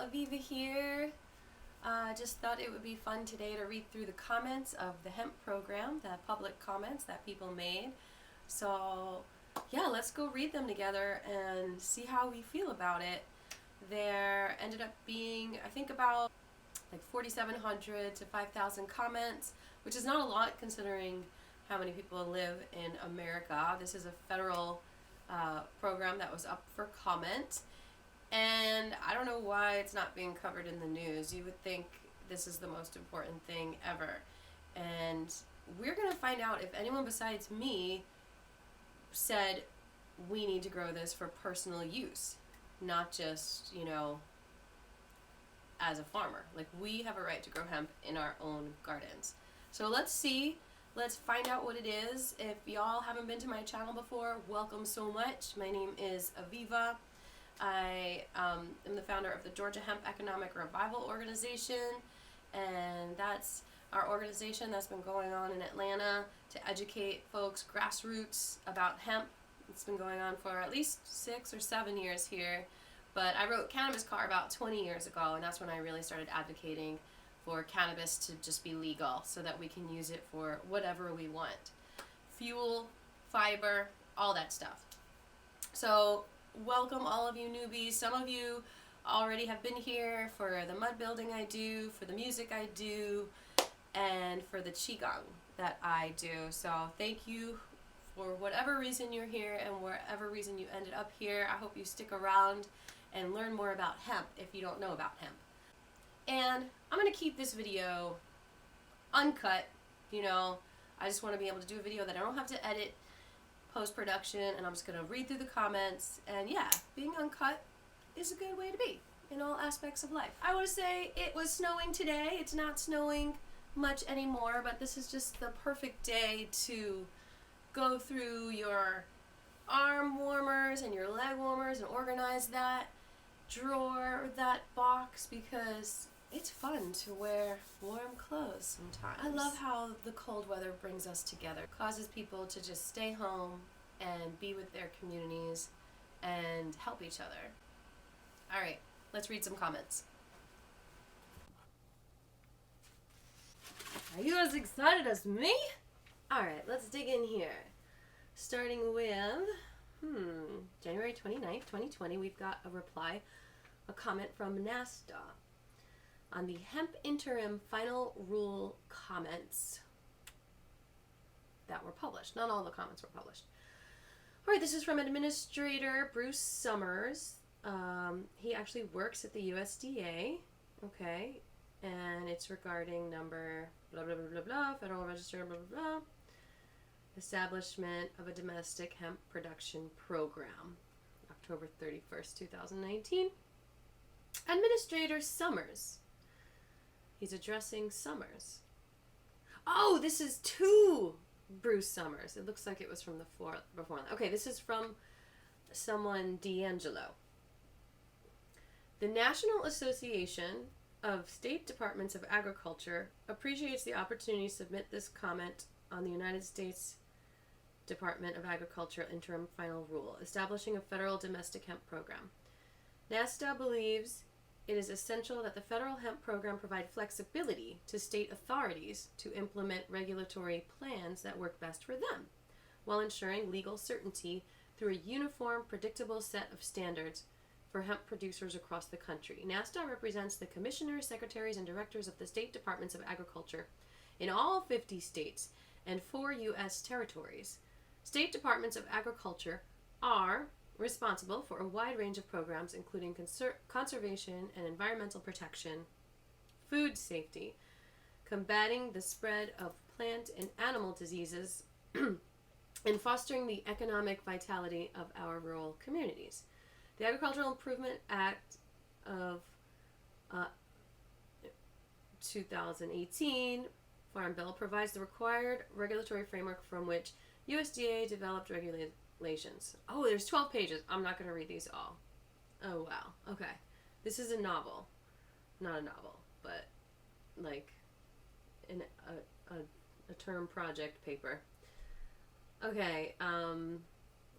Aviva here. Just thought it would be fun today to read through the comments of the hemp program, the public comments that people made. So yeah, let's go read them together and see how we feel about it. There ended up being, I think, about like 4,700 to 5,000 comments, which is not a lot considering how many people live in America. This is a federal program that was up for comment. And I don't know why it's not being covered in the news. You would think this is the most important thing ever. And we're going to find out if anyone besides me said we need to grow this for personal use, not just, as a farmer. Like, we have a right to grow hemp in our own gardens. So let's see. Let's find out what it is. If y'all haven't been to my channel before, welcome so much. My name is Aviva. I am the founder of the Georgia Hemp Economic Revival Organization, and that's our organization that's been going on in Atlanta to educate folks, grassroots, about hemp. It's been going on for at least 6 or 7 years here, but I wrote Cannabis Car about 20 years ago, and that's when I really started advocating for cannabis to just be legal so that we can use it for whatever we want. Fuel, fiber, all that stuff. So welcome all of you newbies. Some of you already have been here for the mud building I do, for the music I do, and for the qigong that I do. So thank you for whatever reason you're here and whatever reason you ended up here. I hope you stick around and learn more about hemp if you don't know about hemp. And I'm going to keep this video uncut. I just want to be able to do a video that I don't have to edit post-production, and I'm just going to read through the comments. And yeah, being uncut is a good way to be in all aspects of life. I want to say it was snowing today. It's not snowing much anymore, but this is just the perfect day to go through your arm warmers and your leg warmers and organize that drawer or that box, because it's fun to wear warm clothes sometimes. I love how the cold weather brings us together, causes people to just stay home and be with their communities and help each other. All right, let's read some comments. Are you as excited as me? All right, let's dig in here. Starting with January 29th, 2020, we've got a comment from NASDA on the hemp interim final rule comments that were published. Not all the comments were published. All right, this is from Administrator Bruce Summers. He actually works at the USDA, okay, and it's regarding number blah, blah, blah, blah, blah, Federal Register, blah, blah, blah, establishment of a domestic hemp production program, October 31st, 2019. Administrator Summers. He's addressing Summers. Oh, this is to Bruce Summers. It looks like it was from the before. Okay, this is from someone, D'Angelo. The National Association of State Departments of Agriculture appreciates the opportunity to submit this comment on the United States Department of Agriculture interim final rule, establishing a federal domestic hemp program. NASDA believes it is essential that the federal hemp program provide flexibility to state authorities to implement regulatory plans that work best for them, while ensuring legal certainty through a uniform, predictable set of standards for hemp producers across the country. NASDA represents the commissioners, secretaries, and directors of the state departments of agriculture in all 50 states and 4 U.S. territories. State departments of agriculture are responsible for a wide range of programs, including conservation and environmental protection, food safety, combating the spread of plant and animal diseases, and fostering the economic vitality of our rural communities. The Agricultural Improvement Act of 2018 Farm Bill provides the required regulatory framework from which USDA developed regulations. Oh, there's 12 pages. I'm not going to read these all. Oh, wow. Okay. This is a novel. Not a novel, but like a term project paper. Okay.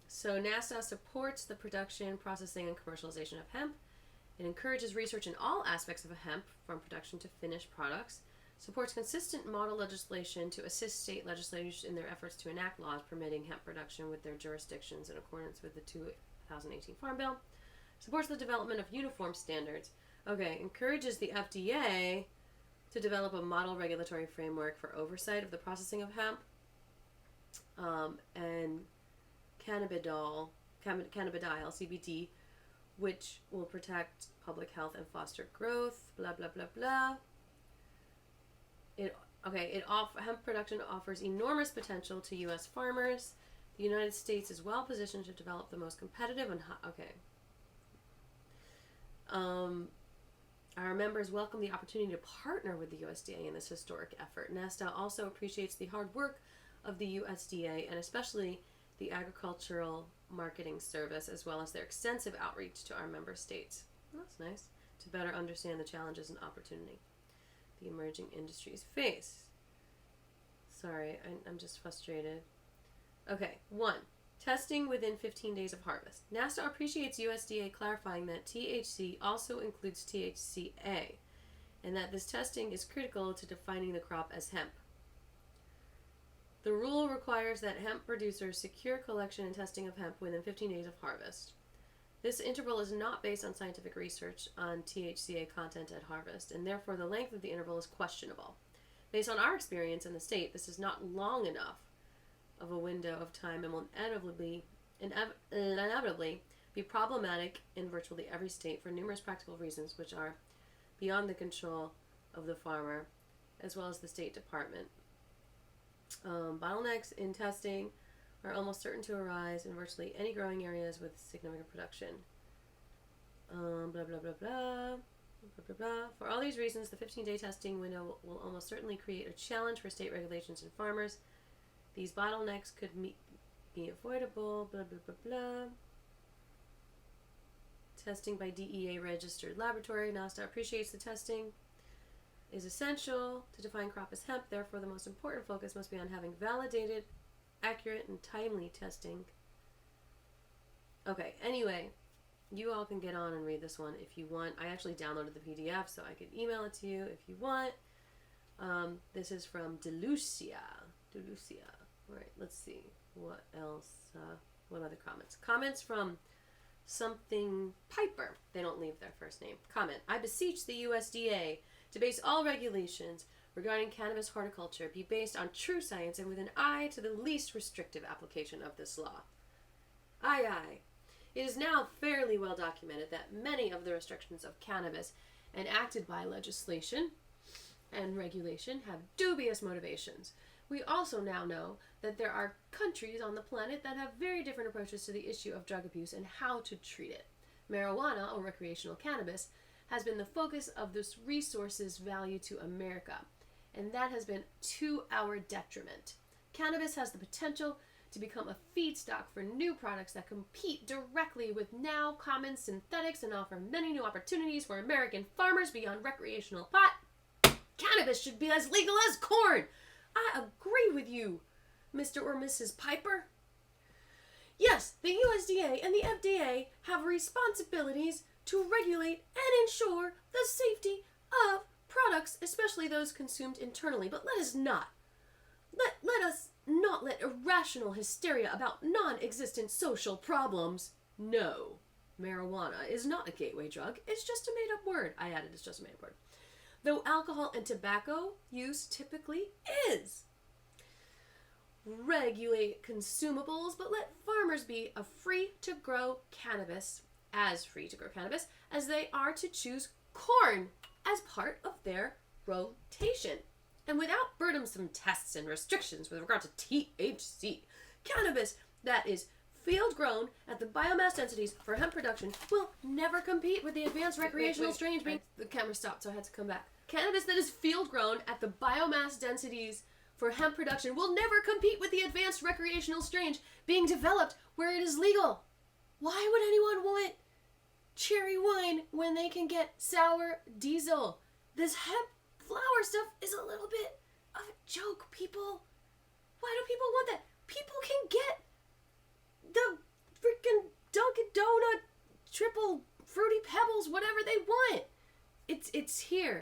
So NASDA supports the production, processing, and commercialization of hemp It encourages research in all aspects of hemp, from production to finished products, supports consistent model legislation to assist state legislatures in their efforts to enact laws permitting hemp production with their jurisdictions in accordance with the 2018 Farm Bill, supports the development of uniform standards. Okay, encourages the FDA to develop a model regulatory framework for oversight of the processing of hemp, and cannabidiol, CBD, which will protect public health and foster growth, blah, blah, blah, blah. Hemp production offers enormous potential to U.S. farmers. The United States is well positioned to develop the most competitive and our members welcome the opportunity to partner with the USDA in this historic effort. NASTA also appreciates the hard work of the USDA and especially the Agricultural Marketing Service, as well as their extensive outreach to our member states. That's nice. To better understand the challenges and opportunity the emerging industries face. Sorry, I'm just frustrated. Okay, 1. Testing within 15 days of harvest. NASTA appreciates USDA clarifying that THC also includes THCA, and that this testing is critical to defining the crop as hemp. The rule requires that hemp producers secure collection and testing of hemp within 15 days of harvest. This interval is not based on scientific research on THCA content at harvest, and therefore the length of the interval is questionable. Based on our experience in the state, this is not long enough of a window of time and will inevitably be problematic in virtually every state for numerous practical reasons which are beyond the control of the farmer as well as the State Department. Bottlenecks in testing are almost certain to arise in virtually any growing areas with significant production. Blah, blah, blah, blah, blah, blah, blah. For all these reasons, the 15-day testing window will almost certainly create a challenge for state regulations and farmers. These bottlenecks could be avoidable, blah, blah, blah, blah. Testing by DEA registered laboratory. NASTA appreciates the testing is essential to define crop as hemp. Therefore, the most important focus must be on having validated, accurate, and timely testing. Okay, anyway, you all can get on and read this one if you want. I actually downloaded the PDF, so I could email it to you if you want. This is from Delucia. All right, let's see. What else? What other comments? Comments from something Piper. They don't leave their first name. Comment. I beseech the USDA to base all regulations regarding cannabis horticulture be based on true science and with an eye to the least restrictive application of this law. Aye. It is now fairly well documented that many of the restrictions of cannabis enacted by legislation and regulation have dubious motivations. We also now know that there are countries on the planet that have very different approaches to the issue of drug abuse and how to treat it. Marijuana, or recreational cannabis, has been the focus of this resource's value to America, and that has been to our detriment. Cannabis has the potential to become a feedstock for new products that compete directly with now common synthetics and offer many new opportunities for American farmers beyond recreational pot. Cannabis should be as legal as corn. I agree with you, Mr. or Mrs. Piper. Yes, the USDA and the FDA have responsibilities to regulate and ensure the safety of products, especially those consumed internally. But let us not let irrational hysteria about non-existent social problems. No, marijuana is not a gateway drug. It's just a made-up word. I added it's just a made-up word. Though alcohol and tobacco use typically is. Regulate consumables, but let farmers be free to grow cannabis as they are to choose corn as part of their rotation. And without burdensome tests and restrictions with regard to THC, cannabis that is field grown at the biomass densities for hemp production will never compete with the advanced recreational strains being... The camera stopped, so I had to come back. Cannabis that is field grown at the biomass densities for hemp production will never compete with the advanced recreational strains being developed where it is legal. Why would anyone want cherry wine when they can get sour diesel? This hemp flower stuff is a little bit of a joke, people. Why do people want that? People can get the freaking Dunkin' Donut triple Fruity Pebbles, whatever they want. It's here.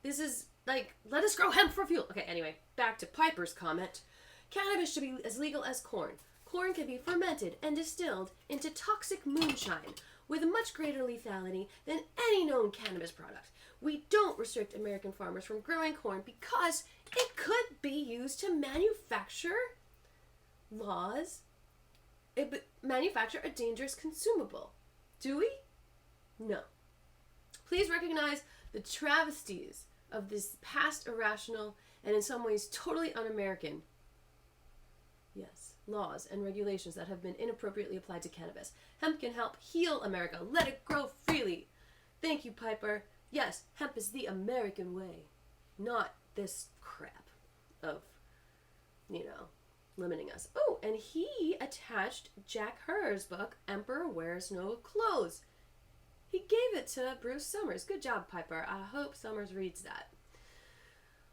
This is like, let us grow hemp for fuel. Okay, anyway, back to Piper's comment. Cannabis should be as legal as corn. Corn can be fermented and distilled into toxic moonshine with much greater lethality than any known cannabis product. We don't restrict American farmers from growing corn because it could be used to manufacture a dangerous consumable. Do we? No. Please recognize the travesties of this past irrational and in some ways totally un-American, yes, laws and regulations that have been inappropriately applied to cannabis. Hemp can help heal America. Let it grow freely. Thank you, Piper. Yes, hemp is the American way, not this crap of, limiting us. Oh, and he attached Jack Herr's book, Emperor Wears No Clothes. He gave it to Bruce Summers. Good job, Piper. I hope Summers reads that.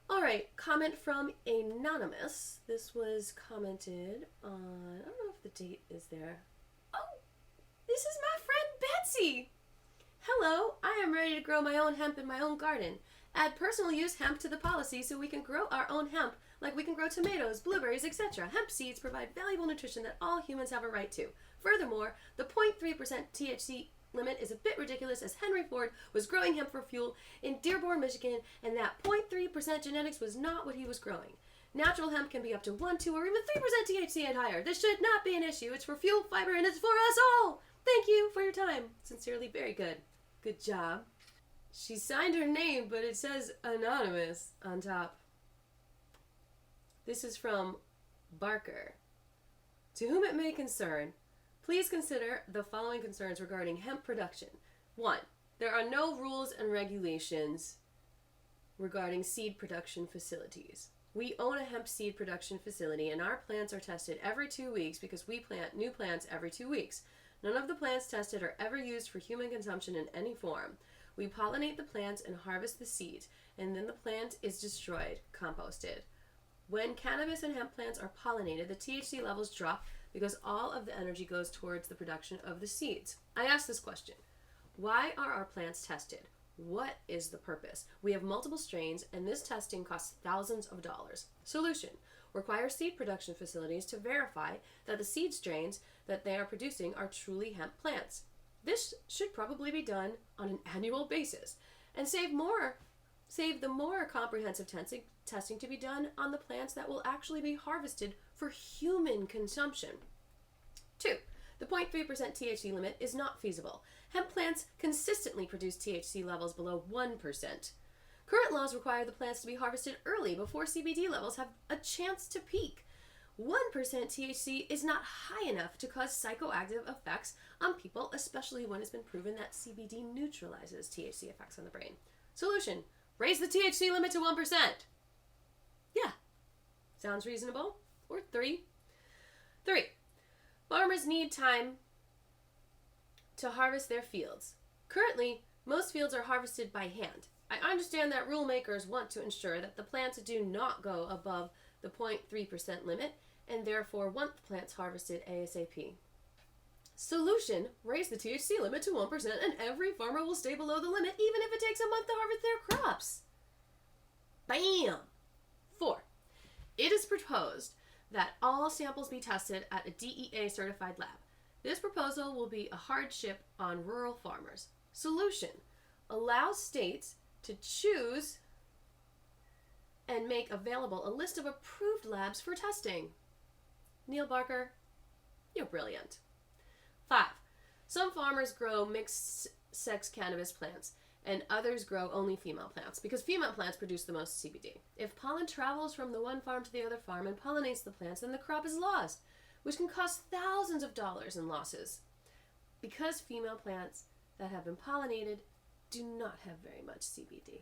All right, comment from Anonymous. This was commented on, I don't know if the date is there. Oh, this is my friend Betsy. Hello, I am ready to grow my own hemp in my own garden. Add personal use hemp to the policy so we can grow our own hemp like we can grow tomatoes, blueberries, etc. Hemp seeds provide valuable nutrition that all humans have a right to. Furthermore, the 0.3% THC limit is a bit ridiculous, as Henry Ford was growing hemp for fuel in Dearborn, Michigan, and that 0.3% genetics was not what he was growing. Natural hemp can be up to 1, 2, or even 3% THC and higher. This should not be an issue. It's for fuel, fiber, and it's for us all. Thank you for your time. Sincerely, very good. Good job. She signed her name, but it says Anonymous on top. This is from Barker. To whom it may concern, please consider the following concerns regarding hemp production. 1. There are no rules and regulations regarding seed production facilities. We own a hemp seed production facility, and our plants are tested every 2 weeks because we plant new plants every 2 weeks. None of the plants tested are ever used for human consumption in any form. We pollinate the plants and harvest the seeds, and then the plant is destroyed, composted. When cannabis and hemp plants are pollinated, the THC levels drop because all of the energy goes towards the production of the seeds. I ask this question: why are our plants tested? What is the purpose? We have multiple strains, and this testing costs thousands of dollars. Solution: require seed production facilities to verify that the seed strains that they are producing are truly hemp plants. This should probably be done on an annual basis, and save the more comprehensive testing to be done on the plants that will actually be harvested for human consumption. 2. The 0.3% THC limit is not feasible. Hemp plants consistently produce THC levels below 1%. Current laws require the plants to be harvested early before CBD levels have a chance to peak. 1% THC is not high enough to cause psychoactive effects on people, especially when it's been proven that CBD neutralizes THC effects on the brain. Solution: raise the THC limit to 1%. Yeah, sounds reasonable. Or 3. 3. Farmers need time to harvest their fields. Currently, most fields are harvested by hand. I understand that rule makers want to ensure that the plants do not go above the 0.3% limit and therefore want the plants harvested ASAP. Solution: raise the THC limit to 1% and every farmer will stay below the limit even if it takes a month to harvest their crops. Bam! 4. It is proposed that all samples be tested at a DEA certified lab. This proposal will be a hardship on rural farmers. Solution: allow states to choose and make available a list of approved labs for testing. Neil Barker, you're brilliant. 5. Some farmers grow mixed-sex cannabis plants, and others grow only female plants, because female plants produce the most CBD. If pollen travels from the one farm to the other farm and pollinates the plants, then the crop is lost, which can cost thousands of dollars in losses. Because female plants that have been pollinated do not have very much CBD.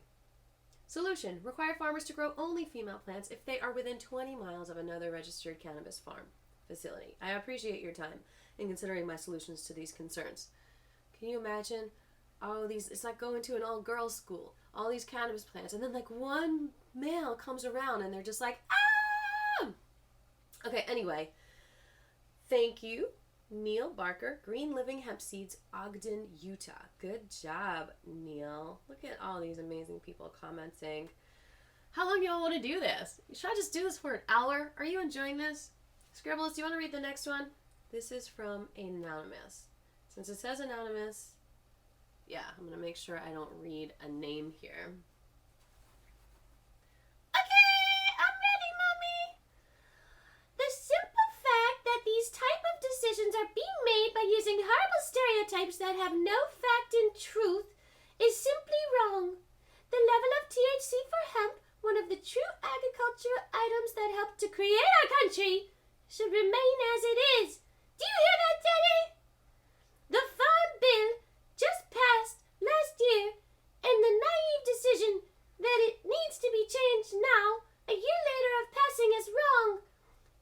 Solution: require farmers to grow only female plants if they are within 20 miles of another registered cannabis farm facility. I appreciate your time in considering my solutions to these concerns. Can you imagine all these? It's like going to an all-girls school, all these cannabis plants, and then like one male comes around and they're just like, ah! Okay, anyway, thank you, Neil Barker, Green Living Hemp Seeds, Ogden, Utah. Good job, Neil. Look at all these amazing people commenting. How long do y'all want to do this? Should I just do this for an hour? Are you enjoying this? Scribbles, do you want to read the next one? This is from Anonymous. Since it says Anonymous, yeah, I'm going to make sure I don't read a name here. Okay, I'm ready, Mommy. The simple fact that these type of decisions are being made by using horrible stereotypes that have no fact in truth is simply wrong. The level of THC for hemp, one of the true agricultural items that helped to create our country, should remain as it is. Do you hear that, Daddy? The Farm Bill just passed last year, and the naive decision that it needs to be changed now, a year later of passing, is wrong.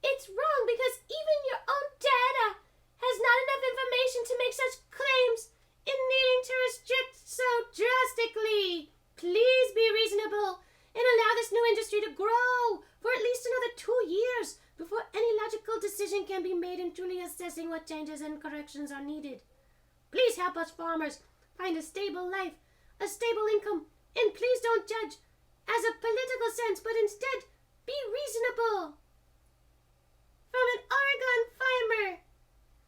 It's wrong because even your own data has not enough information to make such claims in needing to restrict so drastically. Please be reasonable and allow this new industry to grow for at least another 2 years before any logical decision can be made in truly assessing what changes and corrections are needed. Please help us farmers find a stable life, a stable income, and please don't judge as a political sense, but instead be reasonable. From an Oregon farmer.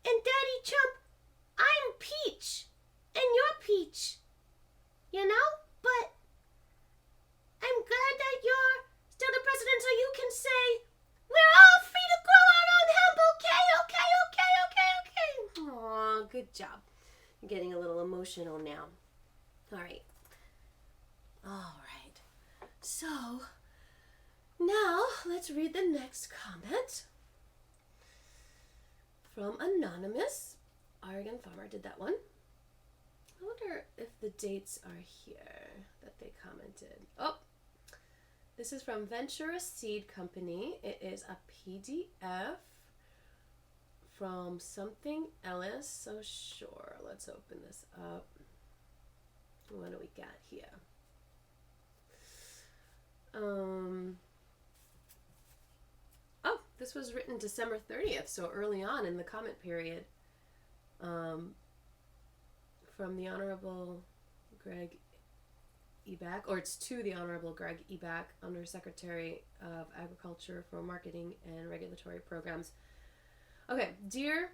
And Daddy Trump, I'm Peach, and you're Peach. You know? But I'm glad that you're still the president so you can say, we're all free to grow our own hemp, okay? Aw, good job. I'm getting a little emotional now. All right. So, now let's read the next comment. From Anonymous. Oregon farmer did that one. I wonder if the dates are here that they commented. Oh, this is from Ventura Seed Company. It is a PDF from something else. So sure, let's open this up. What do we got here? Oh, this was written December 30th, so early on in the comment period, from the Honorable Greg Eback, or it's to the Honorable Greg Eback, Undersecretary of Agriculture for Marketing and Regulatory Programs. Okay, dear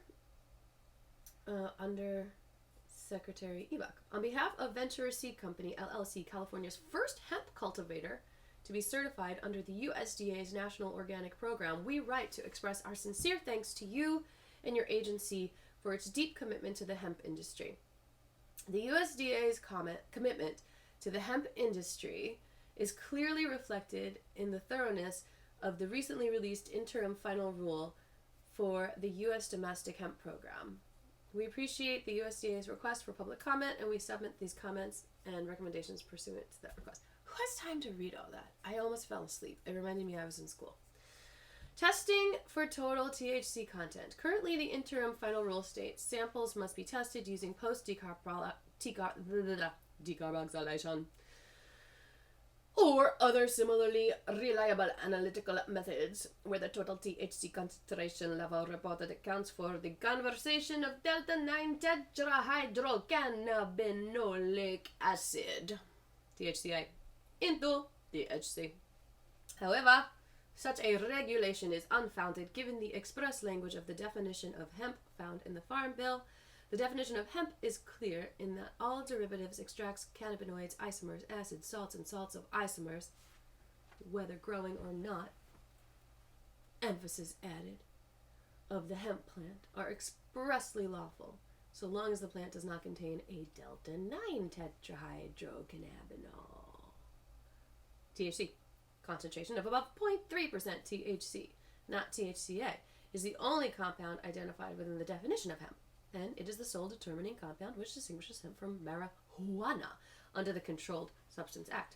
Undersecretary Eback, on behalf of Ventura Seed Company, LLC, California's first hemp cultivator to be certified under the USDA's National Organic Program, we write to express our sincere thanks to you and your agency for its deep commitment to the hemp industry. The USDA's commitment to the hemp industry is clearly reflected in the thoroughness of the recently released interim final rule for the U.S. domestic hemp program. We appreciate the USDA's request for public comment, and we submit these comments and recommendations pursuant to that request. Who has time to read all that? I almost fell asleep. It reminded me I was in school. Testing for total THC content. Currently, the interim final rule states samples must be tested using post-decarboxylation or other similarly reliable analytical methods where the total THC concentration level reported accounts for the conversion of delta-9 tetrahydrocannabinolic acid, THCA, into THC. However, such a regulation is unfounded given the express language of the definition of hemp found in the Farm Bill. The definition of hemp is clear in that all derivatives, extracts, cannabinoids, isomers, acids, salts, and salts of isomers, whether growing or not, emphasis added, of the hemp plant are expressly lawful, so long as the plant does not contain a delta-9 tetrahydrocannabinol. THC, concentration of above 0.3% THC, not THCA, is the only compound identified within the definition of hemp, and it is the sole determining compound which distinguishes hemp from marijuana under the Controlled Substance Act.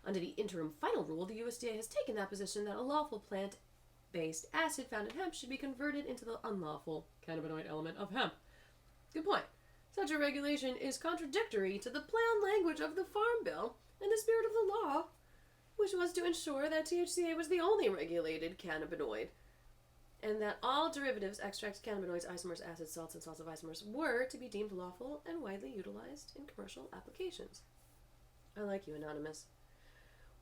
Under the interim final rule, the USDA has taken that position that a lawful plant-based acid found in hemp should be converted into the unlawful cannabinoid element of hemp. Good point. Such a regulation is contradictory to the plain language of the Farm Bill and the spirit of the law, which was to ensure that THCA was the only regulated cannabinoid, and that all derivatives, extracts, cannabinoids, isomers, acids, salts, and salts of isomers were to be deemed lawful and widely utilized in commercial applications. I like you, Anonymous.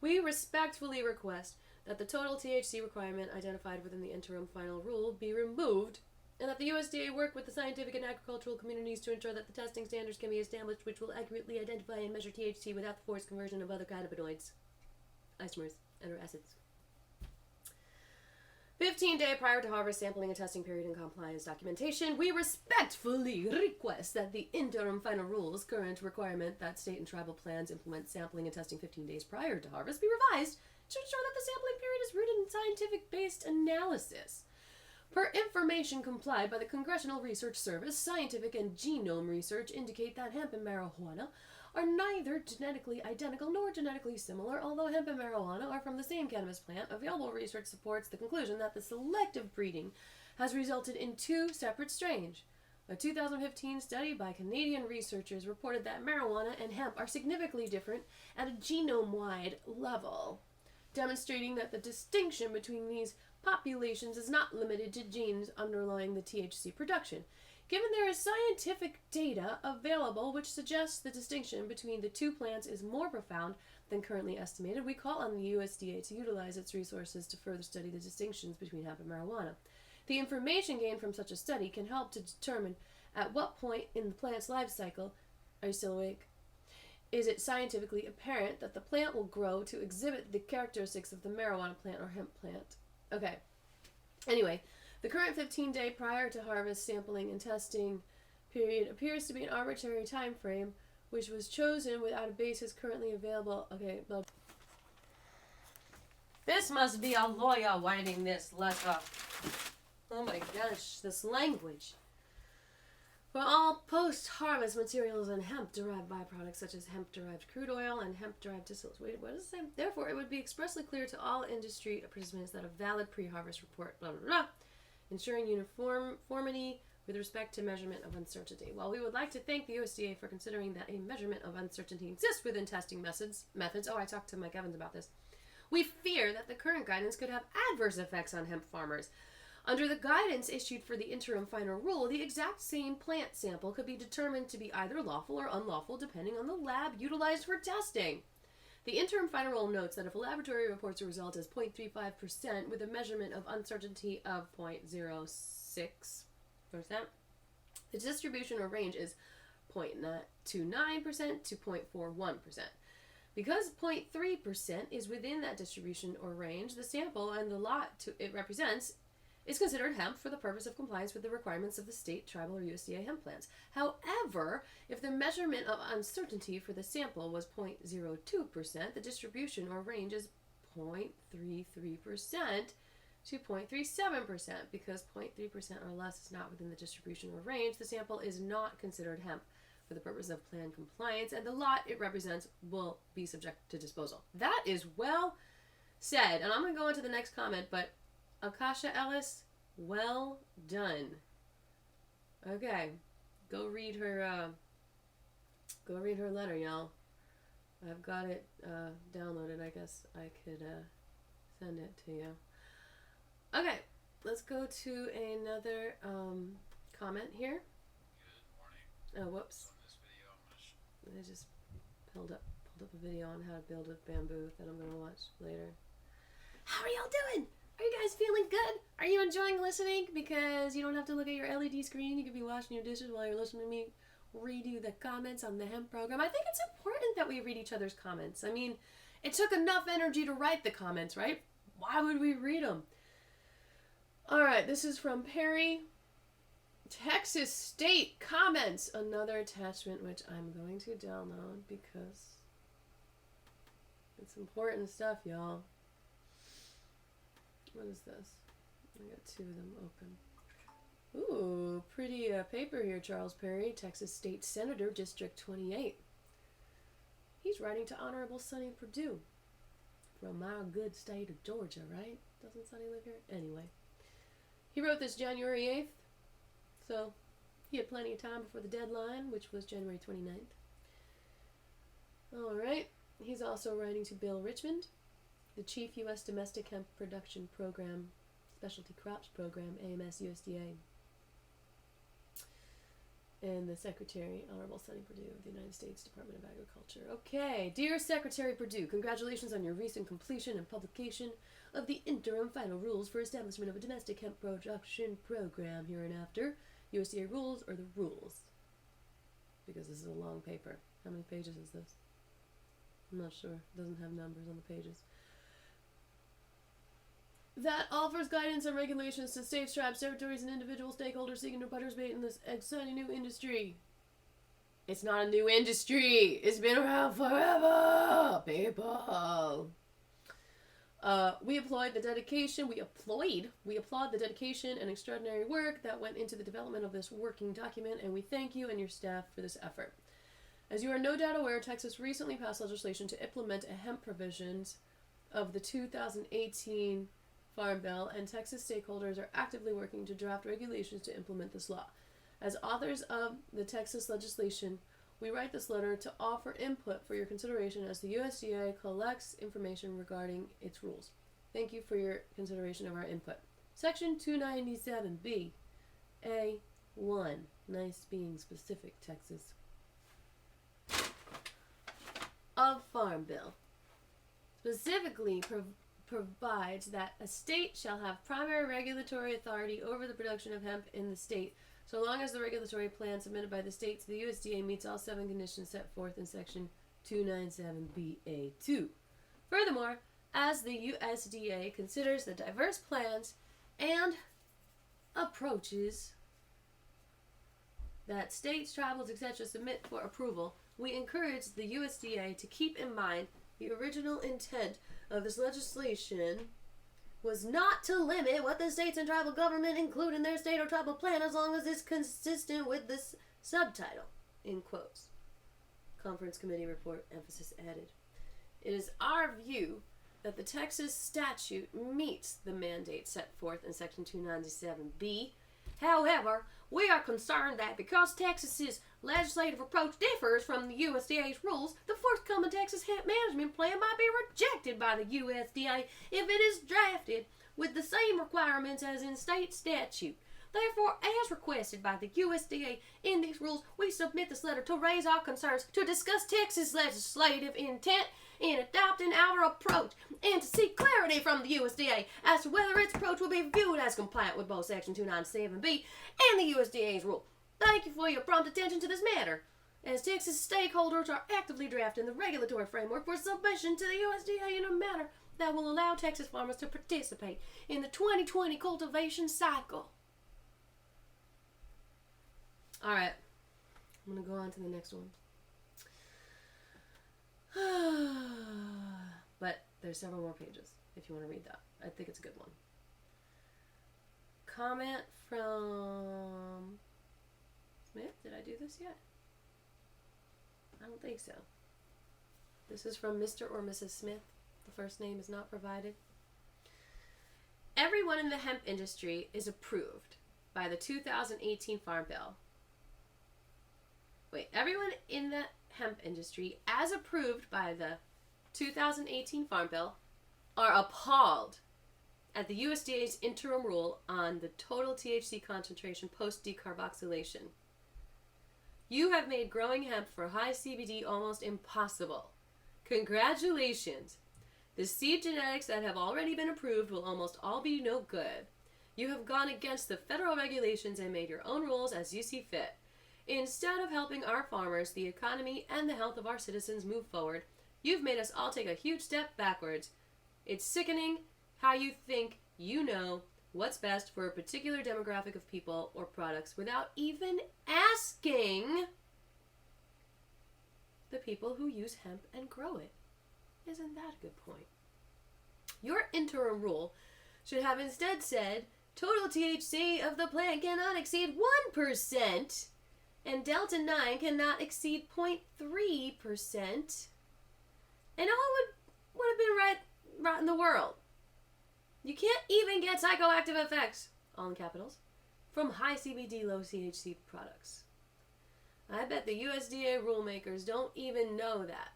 We respectfully request that the total THC requirement identified within the interim final rule be removed, and that the USDA work with the scientific and agricultural communities to ensure that the testing standards can be established which will accurately identify and measure THC without the forced conversion of other cannabinoids, isomers, and/or acids. 15-day prior to harvest sampling and testing period and compliance documentation, we respectfully request that the interim final rules current requirement that state and tribal plans implement sampling and testing 15 days prior to harvest be revised to ensure that the sampling period is rooted in scientific-based analysis. Per information complied by the Congressional Research Service, scientific and genome research indicate that hemp and marijuana are neither genetically identical nor genetically similar. Although hemp and marijuana are from the same cannabis plant, available research supports the conclusion that the selective breeding has resulted in two separate strains. A 2015 study by Canadian researchers reported that marijuana and hemp are significantly different at a genome-wide level, demonstrating that the distinction between these populations is not limited to genes underlying the THC production. Given there is scientific data available which suggests the distinction between the two plants is more profound than currently estimated, we call on the USDA to utilize its resources to further study the distinctions between hemp and marijuana. The information gained from such a study can help to determine at what point in the plant's life cycle, are you still awake? Is it scientifically apparent that the plant will grow to exhibit the characteristics of the marijuana plant or hemp plant? Okay. Anyway, the current 15-day prior to harvest sampling and testing period appears to be an arbitrary time frame, which was chosen without a basis currently available. Okay, well, this must be a lawyer writing this letter. Oh my gosh, this language. For all post-harvest materials and hemp-derived byproducts such as hemp-derived crude oil and hemp-derived distillates. Wait, what does it say? Therefore, it would be expressly clear to all industry participants that a valid pre-harvest report, blah, blah, blah, ensuring uniformity with respect to measurement of uncertainty. While we would like to thank the USDA for considering that a measurement of uncertainty exists within testing methods, oh, I talked to Mike Evans about this, we fear that the current guidance could have adverse effects on hemp farmers. Under the guidance issued for the interim final rule, the exact same plant sample could be determined to be either lawful or unlawful depending on the lab utilized for testing. The interim final rule notes that if a laboratory reports a result as 0.35% with a measurement of uncertainty of 0.06%, the distribution or range is 0.29% to 0.41%. Because 0.3% is within that distribution or range, the sample and the lot it represents is considered hemp for the purpose of compliance with the requirements of the state, tribal, or USDA hemp plans. However, if the measurement of uncertainty for the sample was 0.02%, the distribution or range is 0.33% to 0.37%. Because 0.3% or less is not within the distribution or range, the sample is not considered hemp for the purpose of plan compliance, and the lot it represents will be subject to disposal. That is well said. And I'm going to go on to the next comment, but Akasha Ellis, well done. Okay, go read her letter, y'all. I've got it downloaded. I guess I could send it to you. Okay, let's go to another comment here. Good morning. Oh, whoops. I just pulled up a video on how to build with bamboo that I'm gonna watch later. How are y'all doing? Are you guys feeling good? Are you enjoying listening? Because you don't have to look at your LED screen. You could be washing your dishes while you're listening to me read you the comments on the hemp program. I think it's important that we read each other's comments. I mean, it took enough energy to write the comments, right? Why would we read them? All right, this is from Perry. Texas State comments. Another attachment which I'm going to download because it's important stuff, y'all. What is this? I got two of them open. Ooh, pretty paper here, Charles Perry, Texas State Senator, District 28. He's writing to Honorable Sonny Perdue from our good state of Georgia, right? Doesn't Sonny live here? Anyway. He wrote this January 8th, so he had plenty of time before the deadline, which was January 29th. All right. He's also writing to Bill Richmond, the Chief U.S. Domestic Hemp Production Program Specialty Crops Program, AMS USDA. And the Secretary, Honorable Sonny Perdue of the United States Department of Agriculture. Okay, dear Secretary Perdue, congratulations on your recent completion and publication of the interim final rules for establishment of a domestic hemp production program hereinafter. USDA rules are the rules. Because this is a long paper. How many pages is this? I'm not sure. It doesn't have numbers on the pages. That offers guidance and regulations to states, tribes, territories, and individual stakeholders seeking to participate in this exciting new industry. It's not a new industry. It's been around forever, people. We applaud the dedication and extraordinary work that went into the development of this working document, and we thank you and your staff for this effort. As you are no doubt aware, Texas recently passed legislation to implement a hemp provisions of the 2018 Farm Bill, and Texas stakeholders are actively working to draft regulations to implement this law. As authors of the Texas legislation, we write this letter to offer input for your consideration as the USDA collects information regarding its rules. Thank you for your consideration of our input. Section 297B, A1. Nice being specific, Texas. Of Farm Bill. Specifically provides that a state shall have primary regulatory authority over the production of hemp in the state, so long as the regulatory plan submitted by the state to the USDA meets all 7 conditions set forth in Section 297BA2. Furthermore, as the USDA considers the diverse plans and approaches that states, tribals, etc. submit for approval, we encourage the USDA to keep in mind the original intent of this legislation was not to limit what the states and tribal government include in their state or tribal plan as long as it's consistent with this subtitle, in quotes. Conference Committee report, emphasis added. It is our view that the Texas statute meets the mandate set forth in Section 297B. However, we are concerned that because Texas's legislative approach differs from the USDA's rules, the forthcoming Texas Hemp Management Plan might be rejected by the USDA if it is drafted with the same requirements as in state statute. Therefore, as requested by the USDA in these rules, we submit this letter to raise our concerns, to discuss Texas legislative intent in adopting our approach, and to seek clarity from the USDA as to whether its approach will be viewed as compliant with both Section 297B and the USDA's rule. Thank you for your prompt attention to this matter, as Texas stakeholders are actively drafting the regulatory framework for submission to the USDA in a manner that will allow Texas farmers to participate in the 2020 cultivation cycle. All right, I'm going to go on to the next one. But there's several more pages if you want to read that. I think it's a good one. Comment from Smith. Did I do this yet? I don't think so. This is from Mr. or Mrs. Smith. The first name is not provided. Everyone in the hemp industry is approved by the 2018 Farm Bill. Everyone in the hemp industry, as approved by the 2018 Farm Bill, are appalled at the USDA's interim rule on the total THC concentration post-decarboxylation. You have made growing hemp for high CBD almost impossible. Congratulations! The seed genetics that have already been approved will almost all be no good. You have gone against the federal regulations and made your own rules as you see fit. Instead of helping our farmers, the economy, and the health of our citizens move forward, you've made us all take a huge step backwards. It's sickening how you think you know what's best for a particular demographic of people or products without even asking the people who use hemp and grow it. Isn't that a good point? Your interim rule should have instead said, total THC of the plant cannot exceed 1%. And Delta 9 cannot exceed 0.3%. And all would have been right in the world. You can't even get psychoactive effects, all in capitals, from high CBD, low THC products. I bet the USDA rule makers don't even know that.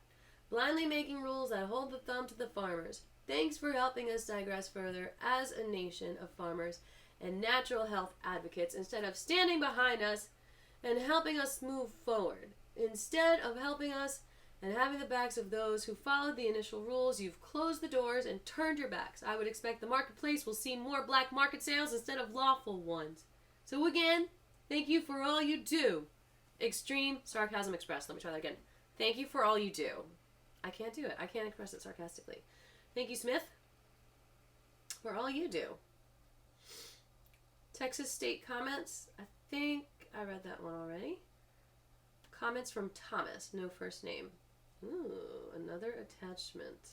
Blindly making rules that hold the thumb to the farmers. Thanks for helping us digress further as a nation of farmers and natural health advocates instead of standing behind us and helping us move forward. Instead of helping us and having the backs of those who followed the initial rules, you've closed the doors and turned your backs. I would expect the marketplace will see more black market sales instead of lawful ones. So again, thank you for all you do. Extreme sarcasm expressed. Let me try that again. Thank you for all you do. I can't do it. I can't express it sarcastically. Thank you, Smith, for all you do. Texas State comments. I think I read that one already. Comments from Thomas. No first name. Ooh, another attachment.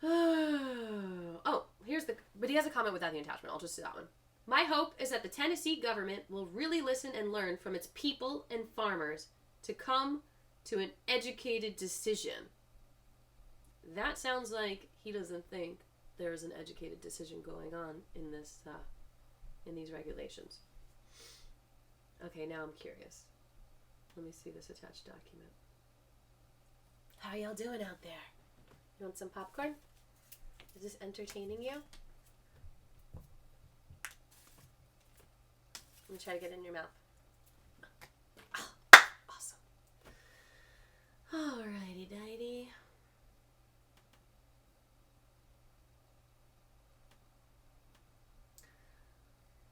Oh, but he has a comment without the attachment. I'll just do that one. My hope is that the Tennessee government will really listen and learn from its people and farmers to come to an educated decision. That sounds like he doesn't think there is an educated decision going on in this, in these regulations. Okay, now I'm curious. Let me see this attached document. How y'all doing out there? You want some popcorn? Is this entertaining you? Let me try to get it in your mouth. Oh, awesome. Alrighty, dighty.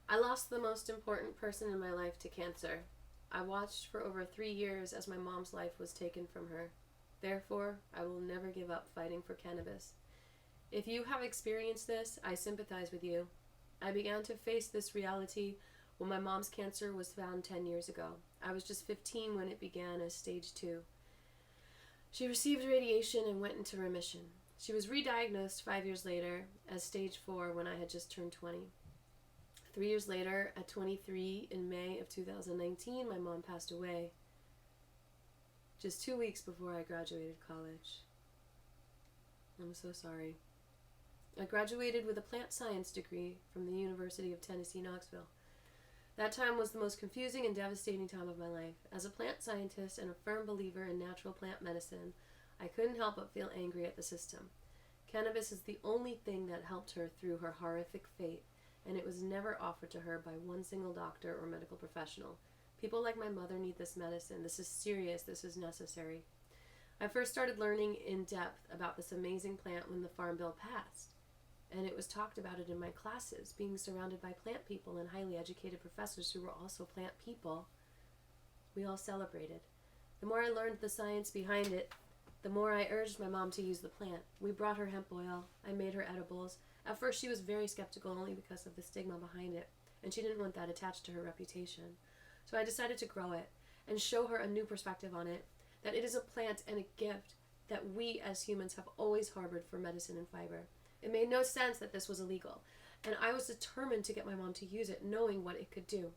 I lost the most important person in my life to cancer. I watched for over 3 years as my mom's life was taken from her. Therefore, I will never give up fighting for cannabis. If you have experienced this, I sympathize with you. I began to face this reality when my mom's cancer was found 10 years ago. I was just 15 when it began as stage 2. She received radiation and went into remission. She was re-diagnosed 5 years later as stage 4 when I had just turned 20. 3 years later, at 23, in May of 2019, my mom passed away. Just 2 weeks before I graduated college. I'm so sorry. I graduated with a plant science degree from the University of Tennessee, Knoxville. That time was the most confusing and devastating time of my life. As a plant scientist and a firm believer in natural plant medicine, I couldn't help but feel angry at the system. Cannabis is the only thing that helped her through her horrific fate, and it was never offered to her by one single doctor or medical professional. People like my mother need this medicine. This is serious. This is necessary. I first started learning in depth about this amazing plant when the Farm Bill passed, and it was talked about it in my classes. Being surrounded by plant people and highly educated professors who were also plant people, we all celebrated. The more I learned the science behind it, the more I urged my mom to use the plant. We brought her hemp oil. I made her edibles. At first, she was very skeptical only because of the stigma behind it, and she didn't want that attached to her reputation. So I decided to grow it and show her a new perspective on it, that it is a plant and a gift that we as humans have always harbored for medicine and fiber. It made no sense that this was illegal, and I was determined to get my mom to use it, knowing what it could do.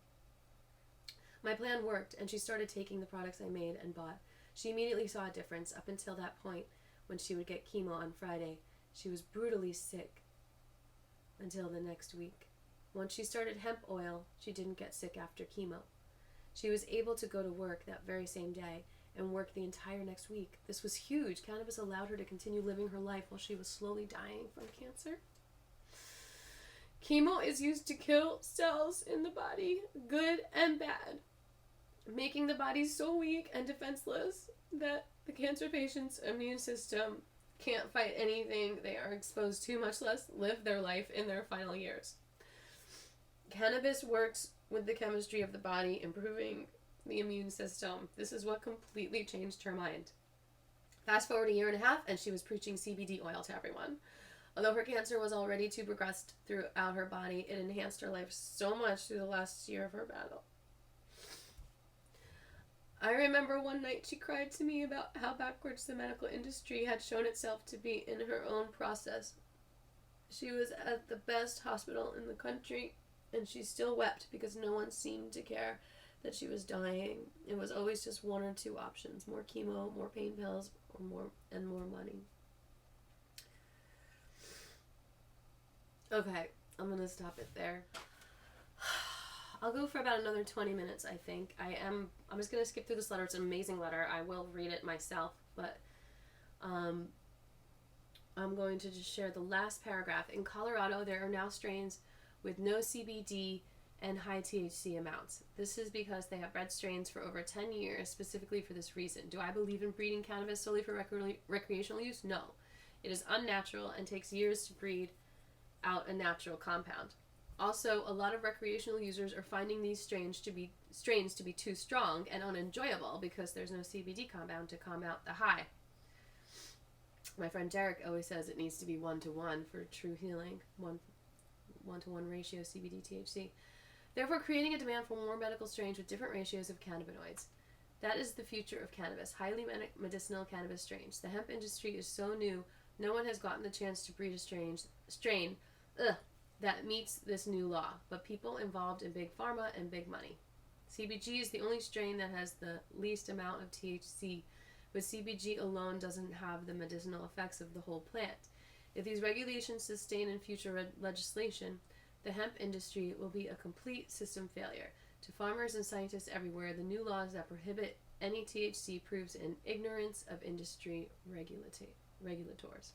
My plan worked, and she started taking the products I made and bought. She immediately saw a difference. Up until that point, when she would get chemo on Friday, she was brutally sick until the next week. Once she started hemp oil, she didn't get sick after chemo. She was able to go to work that very same day and work the entire next week. This was huge. Cannabis allowed her to continue living her life while she was slowly dying from cancer. Chemo is used to kill cells in the body, good and bad, making the body so weak and defenseless that the cancer patient's immune system can't fight anything they are exposed to, much less live their life in their final years. Cannabis works with the chemistry of the body, improving the immune system. This is what completely changed her mind. Fast forward a year and a half, and she was preaching CBD oil to everyone. Although her cancer was already too progressed throughout her body, it enhanced her life so much through the last year of her battle. I remember one night she cried to me about how backwards the medical industry had shown itself to be in her own process. She was at the best hospital in the country, and she still wept because no one seemed to care that she was dying. It was always just one or two options: more chemo, more pain pills, or more money. Okay, I'm gonna stop it there. I'll go for about another 20 minutes, I think. I'm just gonna skip through this letter. It's an amazing letter. I will read it myself, but I'm going to just share the last paragraph. In Colorado, there are now strains with no CBD and high THC amounts. This is because they have bred strains for over 10 years specifically for this reason. Do I believe in breeding cannabis solely for recreational use? No. It is unnatural and takes years to breed out a natural compound. Also, a lot of recreational users are finding these strains to be too strong and unenjoyable because there's no CBD compound to combat the high. My friend Derek always says it needs to be 1-to-1 for true healing. 1-to-1 ratio CBD THC. Therefore, creating a demand for more medical strains with different ratios of cannabinoids. That is the future of cannabis, highly medicinal cannabis strains. The hemp industry is so new, no one has gotten the chance to breed a strain that meets this new law, but people involved in big pharma and big money. CBG is the only strain that has the least amount of THC, but CBG alone doesn't have the medicinal effects of the whole plant. If these regulations sustain in future legislation, the hemp industry will be a complete system failure. To farmers and scientists everywhere, the new laws that prohibit any THC proves an ignorance of industry regulators.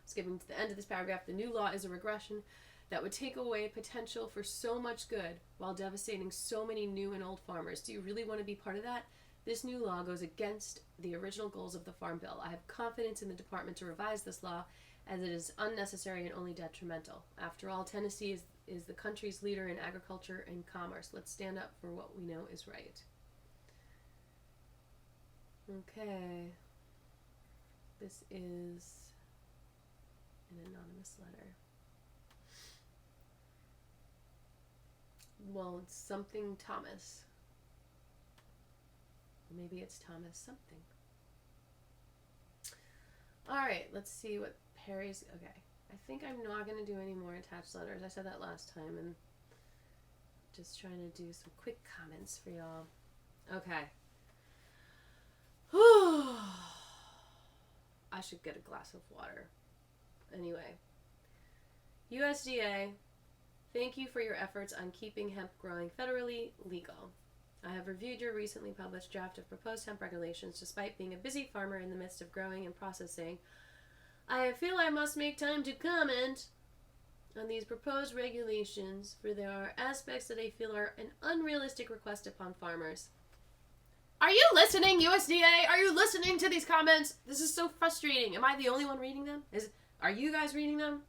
Skipping to the end of this paragraph, the new law is a regression that would take away potential for so much good while devastating so many new and old farmers. Do you really want to be part of that? This new law goes against the original goals of the Farm Bill. I have confidence in the department to revise this law as it is unnecessary and only detrimental. After all, Tennessee is the country's leader in agriculture and commerce. Let's stand up for what we know is right. Okay. This is an anonymous letter. Well, it's something Thomas. Maybe it's Thomas something. Alright, let's see what Perry's... Okay. I think I'm not going to do any more attached letters. I said that last time, and just trying to do some quick comments for y'all. Okay. I should get a glass of water. Anyway. USDA, thank you for your efforts on keeping hemp growing federally legal. I have reviewed your recently published draft of proposed hemp regulations. Despite being a busy farmer in the midst of growing and processing, I feel I must make time to comment on these proposed regulations, for there are aspects that I feel are an unrealistic request upon farmers. Are you listening, USDA? Are you listening to these comments? This is so frustrating. Am I the only one reading them? Are you guys reading them?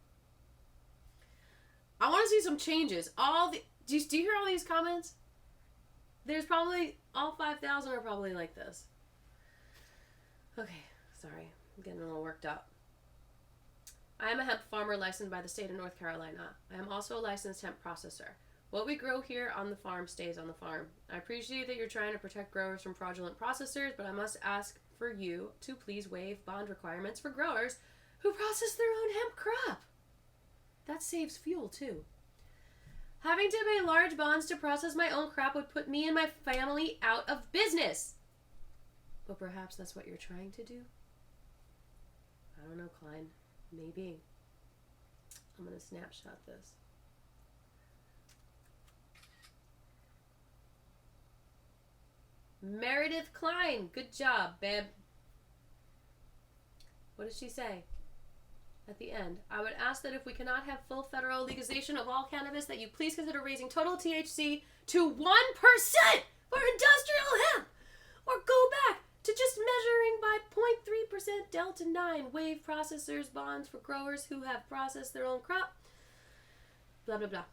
I want to see some changes. Do you hear all these comments? There's probably, all 5,000 are probably like this. Okay, sorry. I'm getting a little worked up. I am a hemp farmer licensed by the state of North Carolina. I am also a licensed hemp processor. What we grow here on the farm stays on the farm. I appreciate that you're trying to protect growers from fraudulent processors, but I must ask for you to please waive bond requirements for growers who process their own hemp crop. That saves fuel, too. Having to pay large bonds to process my own crop would put me and my family out of business. But perhaps that's what you're trying to do? I don't know, Klein. Maybe. I'm going to snapshot this. Meredith Klein. Good job, babe. What did she say? At the end, I would ask that if we cannot have full federal legalization of all cannabis, that you please consider raising total THC to 1% for industrial hemp, or go back to just measuring by 0.3% Delta 9, waive processors' bonds for growers who have processed their own crop, blah, blah, blah.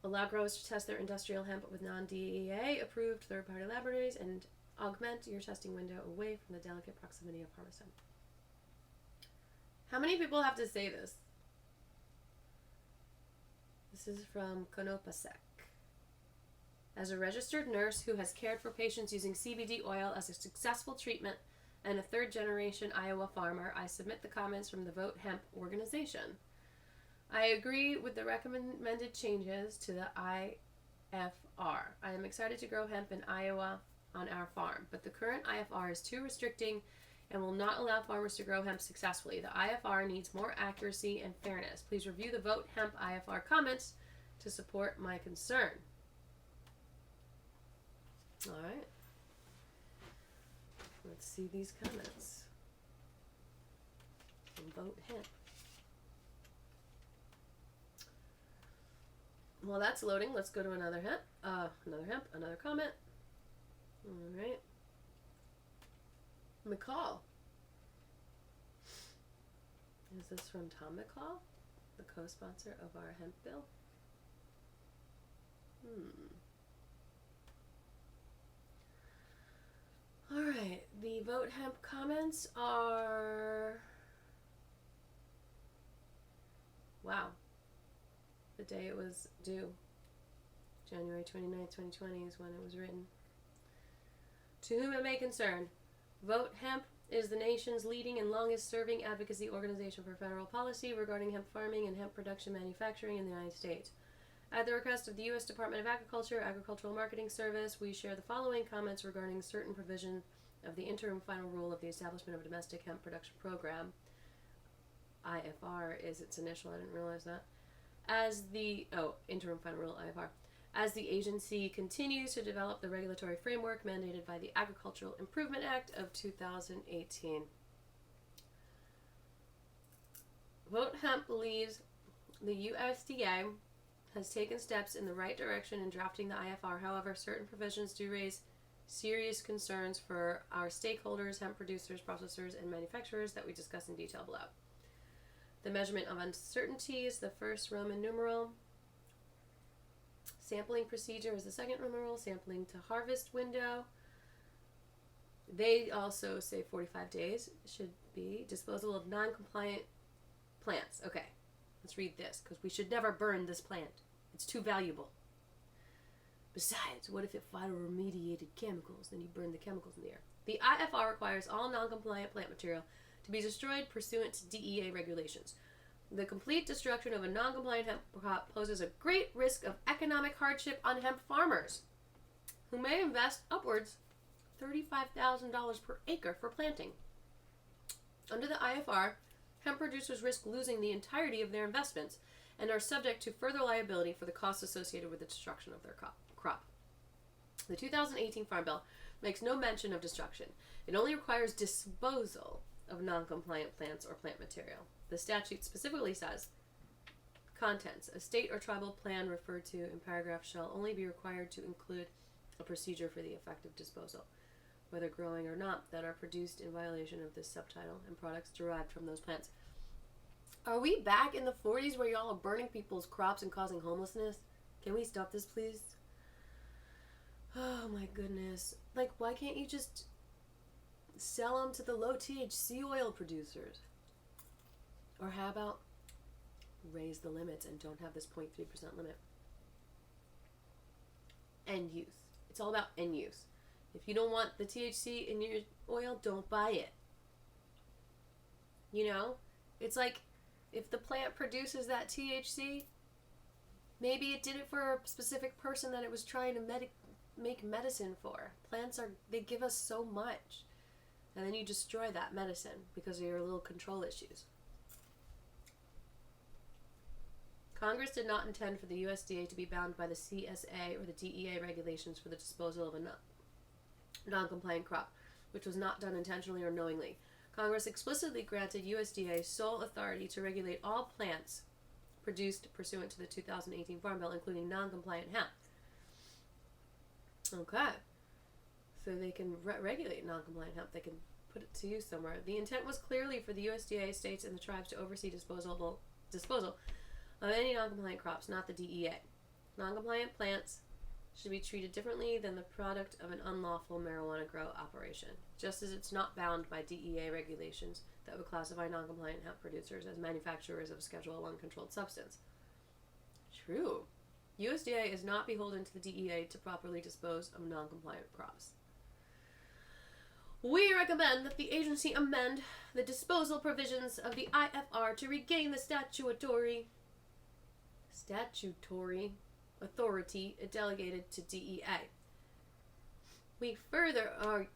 Allow growers to test their industrial hemp with non-DEA approved third-party laboratories and augment your testing window away from the delicate proximity of harvest hemp. How many people have to say this? This is from Konopasek. As a registered nurse who has cared for patients using CBD oil as a successful treatment and a third-generation Iowa farmer, I submit the comments from the Vote Hemp organization. I agree with the recommended changes to the IFR. I am excited to grow hemp in Iowa on our farm, but the current IFR is too restricting and will not allow farmers to grow hemp successfully. The IFR needs more accuracy and fairness. Please review the Vote Hemp IFR comments to support my concern. All right. Let's see these comments. Vote hemp. While that's loading, let's go to another hemp. Another comment. All right. McCall. Is this from Tom McCall, the co-sponsor of our hemp bill? All right. The vote hemp comments are... Wow. The day it was due. January 29th, 2020 is when it was written. To whom it may concern, Vote Hemp is the nation's leading and longest-serving advocacy organization for federal policy regarding hemp farming and hemp production manufacturing in the United States. At the request of the U.S. Department of Agriculture, Agricultural Marketing Service, we share the following comments regarding certain provisions of the interim final rule of the establishment of a domestic hemp production program. IFR is its initial, I didn't realize that. Interim final rule, IFR. As the agency continues to develop the regulatory framework mandated by the Agricultural Improvement Act of 2018. Vote Hemp believes the USDA has taken steps in the right direction in drafting the IFR. However, certain provisions do raise serious concerns for our stakeholders, hemp producers, processors, and manufacturers that we discuss in detail below. The measurement of uncertainties, the first Roman numeral. Sampling procedure is the second numeral. Sampling to harvest window. They also say 45 days should be. Disposal of non-compliant plants. Okay, let's read this, because we should never burn this plant. It's too valuable. Besides, what if it phytoremediated chemicals? Then you burn the chemicals in the air. The IFR requires all non-compliant plant material to be destroyed pursuant to DEA regulations. The complete destruction of a non-compliant hemp crop poses a great risk of economic hardship on hemp farmers, who may invest upwards $35,000 per acre for planting. Under the IFR, hemp producers risk losing the entirety of their investments and are subject to further liability for the costs associated with the destruction of their crop. The 2018 Farm Bill makes no mention of destruction. It only requires disposal of non-compliant plants or plant material. The statute specifically says, contents, a state or tribal plan referred to in paragraph shall only be required to include a procedure for the effective disposal, whether growing or not, that are produced in violation of this subtitle and products derived from those plants. Are we back in the 40s where y'all are burning people's crops and causing homelessness? Can we stop this, please? Oh my goodness. Like, why can't you just sell them to the low THC oil producers? Or how about raise the limits and don't have this 0.3% limit? End use. It's all about end use. If you don't want the THC in your oil, don't buy it. You know? It's like, if the plant produces that THC, maybe it did it for a specific person that it was trying to make medicine for. Plants they give us so much. And then you destroy that medicine because of your little control issues. Congress did not intend for the USDA to be bound by the CSA or the DEA regulations for the disposal of a non-compliant crop, which was not done intentionally or knowingly. Congress explicitly granted USDA sole authority to regulate all plants produced pursuant to the 2018 Farm Bill, including non-compliant hemp. Okay. So they can regulate non-compliant hemp. They can put it to use somewhere. The intent was clearly for the USDA, states, and the tribes to oversee disposal of any non-compliant crops, not the DEA. Non-compliant plants should be treated differently than the product of an unlawful marijuana grow operation, just as it's not bound by DEA regulations that would classify non-compliant hemp producers as manufacturers of Schedule I controlled substance. True. USDA is not beholden to the DEA to properly dispose of non-compliant crops. We recommend that the agency amend the disposal provisions of the IFR to regain the statutory authority delegated to DEA. We further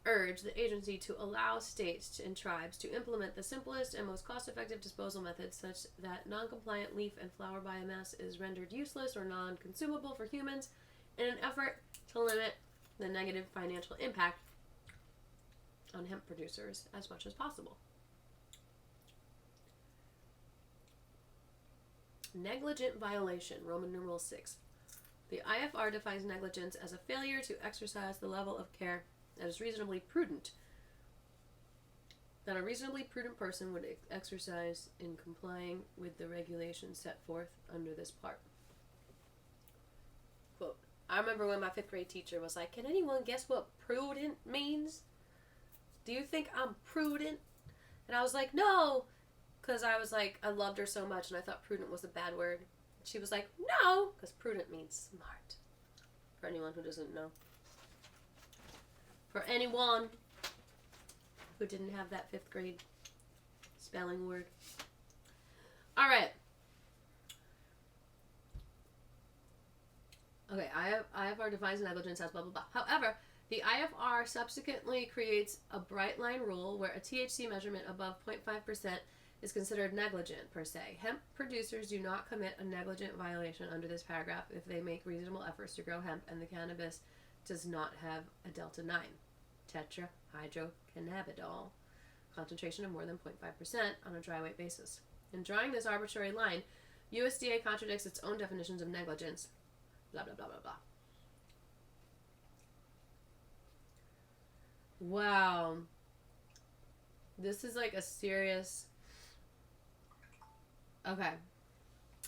urge the agency to allow states and tribes to implement the simplest and most cost-effective disposal methods such that non-compliant leaf and flower biomass is rendered useless or non-consumable for humans in an effort to limit the negative financial impact on hemp producers as much as possible. Negligent violation, Roman numeral 6. The IFR defines negligence as a failure to exercise the level of care that is reasonably prudent, that a reasonably prudent person would exercise in complying with the regulations set forth under this part. Quote, I remember when my 5th grade teacher was like, can anyone guess what prudent means? Do you think I'm prudent? And I was like, no, because I was like, I loved her so much and I thought prudent was a bad word. She was like, no, because prudent means smart. For anyone who doesn't know. For anyone who didn't have that 5th grade spelling word. All right. Okay, IFR defines negligence as blah, blah, blah. However, the IFR subsequently creates a bright line rule where a THC measurement above 0.5% is considered negligent per se. Hemp producers do not commit a negligent violation under this paragraph if they make reasonable efforts to grow hemp and the cannabis does not have a delta-9 tetrahydrocannabinol concentration of more than 0.5% on a dry weight basis. In drawing this arbitrary line, USDA contradicts its own definitions of negligence. Blah, blah, blah, blah, blah. Wow. This is like a serious... Okay.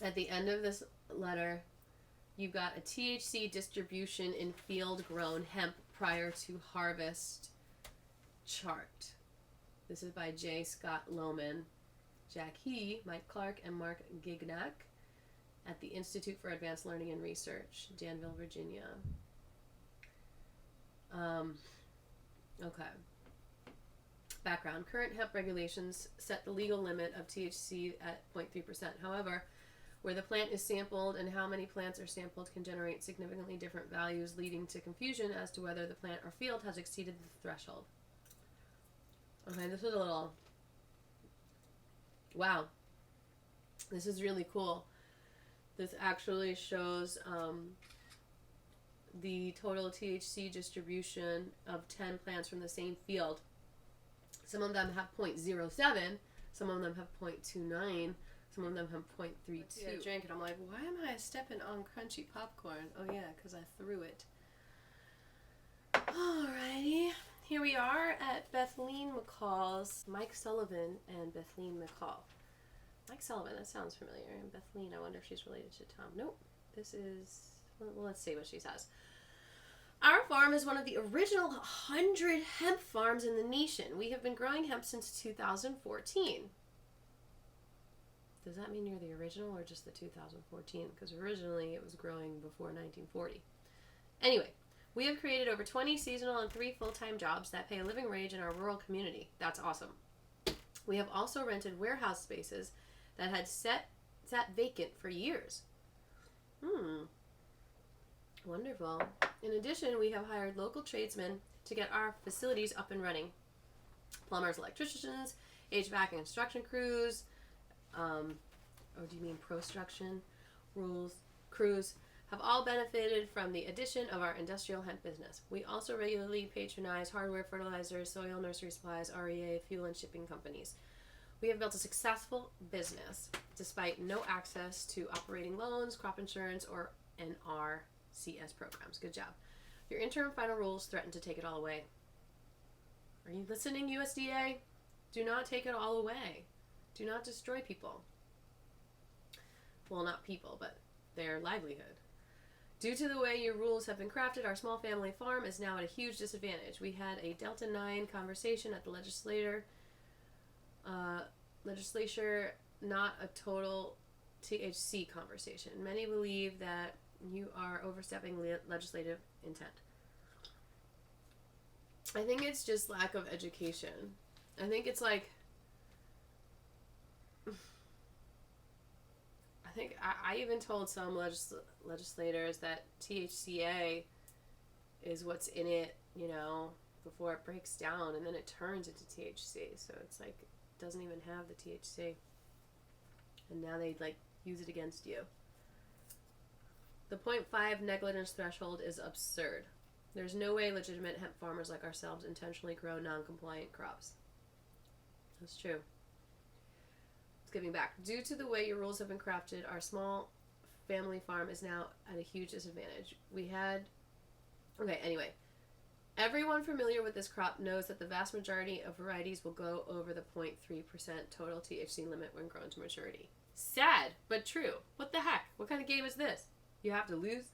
At the end of this letter, you've got a THC distribution in field-grown hemp prior to harvest chart. This is by J. Scott Lohman, Jack He, Mike Clark, and Mark Gignac at the Institute for Advanced Learning and Research, Danville, Virginia. Okay. Background. Current hemp regulations set the legal limit of THC at 0.3%. However, where the plant is sampled and how many plants are sampled can generate significantly different values, leading to confusion as to whether the plant or field has exceeded the threshold. Okay, this is a little... Wow. This is really cool. This actually shows the total THC distribution of 10 plants from the same field. Some of them have 0.07, some of them have 0.29, some of them have 0.32. I drank it. I'm like, why am I stepping on crunchy popcorn? Oh yeah, because I threw it. Alrighty. Here we are at Bethleen McCall's, Mike Sullivan and Bethleen McCall. Mike Sullivan, that sounds familiar. And Bethleen, I wonder if she's related to Tom. Nope. This is, well, let's see what she says. Our farm is one of the original 100 hemp farms in the nation. We have been growing hemp since 2014. Does that mean you're the original or just the 2014? Because originally it was growing before 1940. Anyway, we have created over 20 seasonal and 3 full-time jobs that pay a living wage in our rural community. That's awesome. We have also rented warehouse spaces that had sat vacant for years. Wonderful. In addition, we have hired local tradesmen to get our facilities up and running. Plumbers, electricians, HVAC and construction crews, or do you mean pro-struction crews, have all benefited from the addition of our industrial hemp business. We also regularly patronize hardware, fertilizers, soil, nursery supplies, REA, fuel, and shipping companies. We have built a successful business despite no access to operating loans, crop insurance, or NRCS programs. Good job. Your interim final rules threaten to take it all away. Are you listening, USDA? Do not take it all away. Do not destroy people. Well, not people, but their livelihood. Due to the way your rules have been crafted, our small family farm is now at a huge disadvantage. We had a Delta 9 conversation at the legislature, not a total THC conversation. Many believe that you are overstepping legislative intent. I think it's just lack of education. I think it's like, I even told some legislators that THCA is what's in it, you know, before it breaks down, and then it turns into THC. So it's like, it doesn't even have the THC. And now they, like, use it against you. The 0.5 negligence threshold is absurd. There's no way legitimate hemp farmers like ourselves intentionally grow non-compliant crops. That's true. It's giving back. Due to the way your rules have been crafted, our small family farm is now at a huge disadvantage. Anyway. Everyone familiar with this crop knows that the vast majority of varieties will go over the 0.3% total THC limit when grown to maturity. Sad, but true. What the heck? What kind of game is this? You have to lose?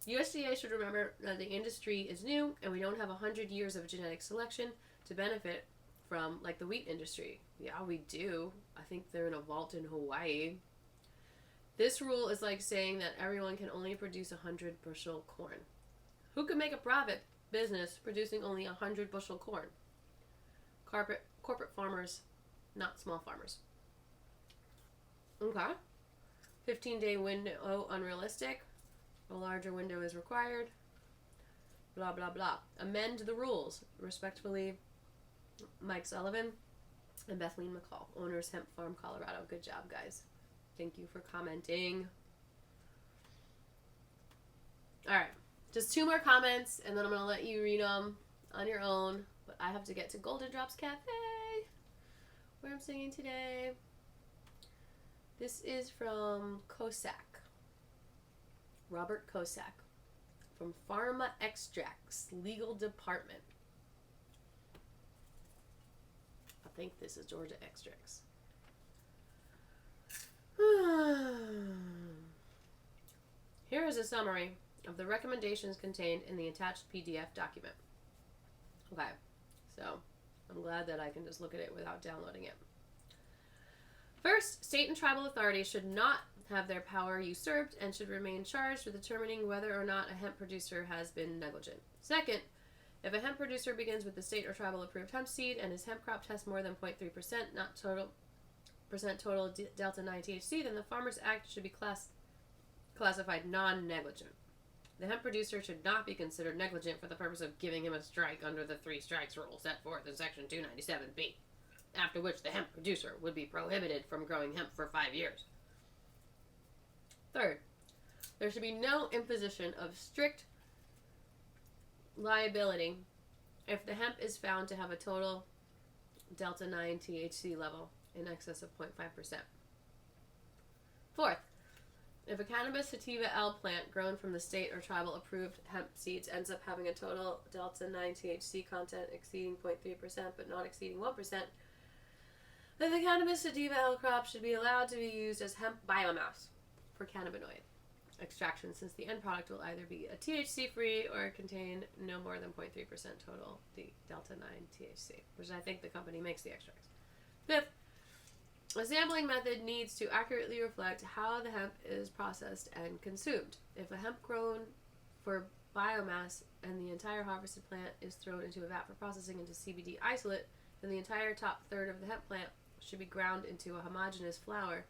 USDA should remember that the industry is new and we don't have 100 years of genetic selection to benefit from like the wheat industry. Yeah, we do. I think they're in a vault in Hawaii. This rule is like saying that everyone can only produce 100 bushel corn. Who could make a profit business producing only 100 bushel corn? Corporate farmers, not small farmers. Okay. 15-day window unrealistic. A larger window is required. Blah, blah, blah. Amend the rules. Respectfully, Mike Sullivan and Bethleen McCall, owners, Hemp Farm, Colorado. Good job, guys. Thank you for commenting. All right. Just 2 more comments, and then I'm going to let you read them on your own. But I have to get to Golden Drops Cafe, where I'm singing today. This is from Kosak. Robert Kosak. From Pharma Extracts Legal Department. I think this is Georgia Extracts. Here is a summary of the recommendations contained in the attached PDF document. Okay, so I'm glad that I can just look at it without downloading it. First, state and tribal authorities should not have their power usurped and should remain charged with determining whether or not a hemp producer has been negligent. Second, if a hemp producer begins with the state or tribal approved hemp seed and his hemp crop tests more than 0.3%, not total delta 9 THC, then the Farmers Act should be classified non-negligent. The hemp producer should not be considered negligent for the purpose of giving him a strike under the 3 strikes rule set forth in Section 297B, after which the hemp producer would be prohibited from growing hemp for 5 years. Third, there should be no imposition of strict liability if the hemp is found to have a total delta 9 THC level in excess of 0.5%. Fourth, if a cannabis sativa L plant grown from the state or tribal approved hemp seeds ends up having a total delta 9 THC content exceeding 0.3% but not exceeding 1%, then the cannabis sativa L crop should be allowed to be used as hemp biomass for cannabinoid extraction, since the end product will either be a THC free or contain no more than 0.3% total delta 9 THC, which I think the company makes the extracts. Fifth, a sampling method needs to accurately reflect how the hemp is processed and consumed. If a hemp grown for biomass and the entire harvested plant is thrown into a vat for processing into CBD isolate, then the entire top third of the hemp plant should be ground into a homogeneous flour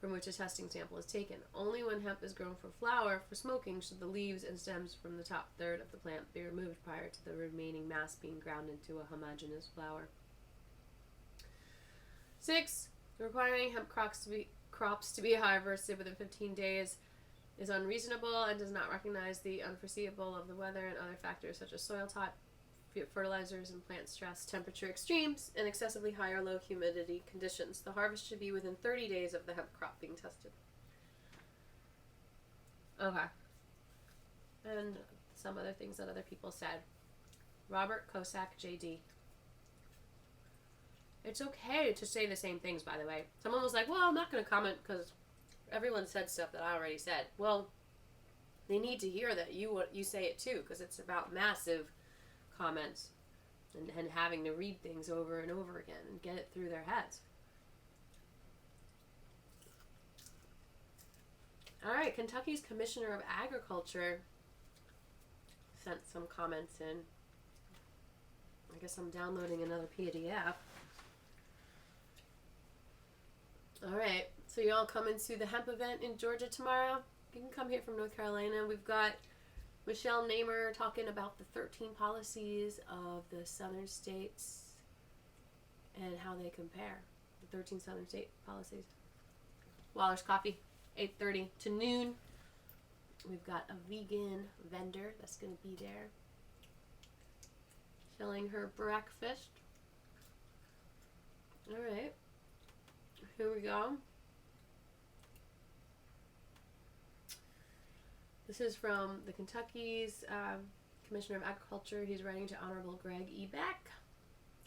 from which a testing sample is taken. Only when hemp is grown for flour for smoking should the leaves and stems from the top third of the plant be removed prior to the remaining mass being ground into a homogeneous flour. 6. Requiring hemp crops to be harvested within 15 days is unreasonable and does not recognize the unforeseeable of the weather and other factors such as soil type, fertilizers, and plant stress, temperature extremes, and excessively high or low humidity conditions. The harvest should be within 30 days of the hemp crop being tested. Okay. And some other things that other people said. Robert Kosak, JD. It's okay to say the same things, by the way. Someone was like, well, I'm not going to comment because everyone said stuff that I already said. Well, they need to hear that you say it too, because it's about massive comments and having to read things over and over again and get it through their heads. All right, Kentucky's Commissioner of Agriculture sent some comments in. I guess I'm downloading another PDF. All right, so y'all coming to the hemp event in Georgia tomorrow? You can come here from North Carolina. We've got Michelle Namer talking about the 13 policies of the southern states and how they compare. The 13 southern state policies. Waller's Coffee, 8:30 to noon. We've got a vegan vendor that's going to be there. selling her breakfast. All right, here we go. This is from the Kentucky's Commissioner of Agriculture. He's writing to Honorable Greg E. Beck.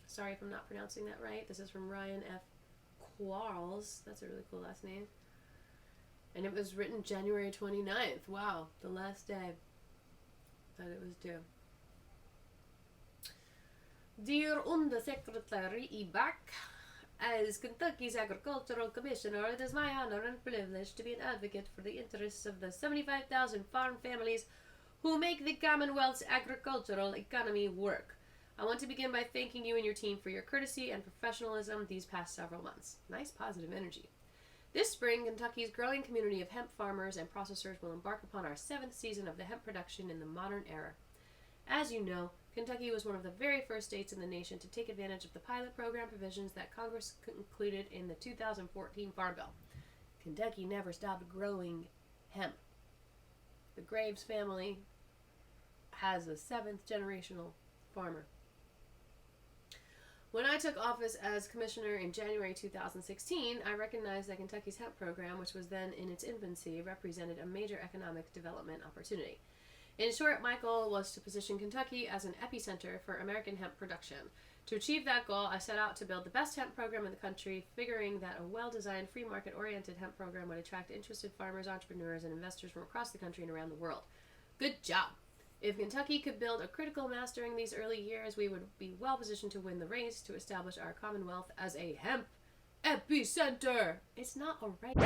Sorry if I'm not pronouncing that right. This is from Ryan F. Quarles. That's a really cool last name. And it was written January 29th. Wow, the last day that it was due. Dear Undersecretary E. Beck, as Kentucky's Agricultural Commissioner, it is my honor and privilege to be an advocate for the interests of the 75,000 farm families who make the Commonwealth's agricultural economy work. I want to begin by thanking you and your team for your courtesy and professionalism these past several months. Nice positive energy. This spring, Kentucky's growing community of hemp farmers and processors will embark upon our 7th season of the hemp production in the modern era. As you know, Kentucky was one of the very first states in the nation to take advantage of the pilot program provisions that Congress included in the 2014 Farm Bill. Kentucky never stopped growing hemp. The Graves family has a 7th generational farmer. When I took office as commissioner in January 2016, I recognized that Kentucky's hemp program, which was then in its infancy, represented a major economic development opportunity. In short, my goal was to position Kentucky as an epicenter for American hemp production. To achieve that goal, I set out to build the best hemp program in the country, figuring that a well-designed, free market-oriented hemp program would attract interested farmers, entrepreneurs, and investors from across the country and around the world. Good job! If Kentucky could build a critical mass during these early years, we would be well positioned to win the race to establish our Commonwealth as a hemp epicenter. It's not a right.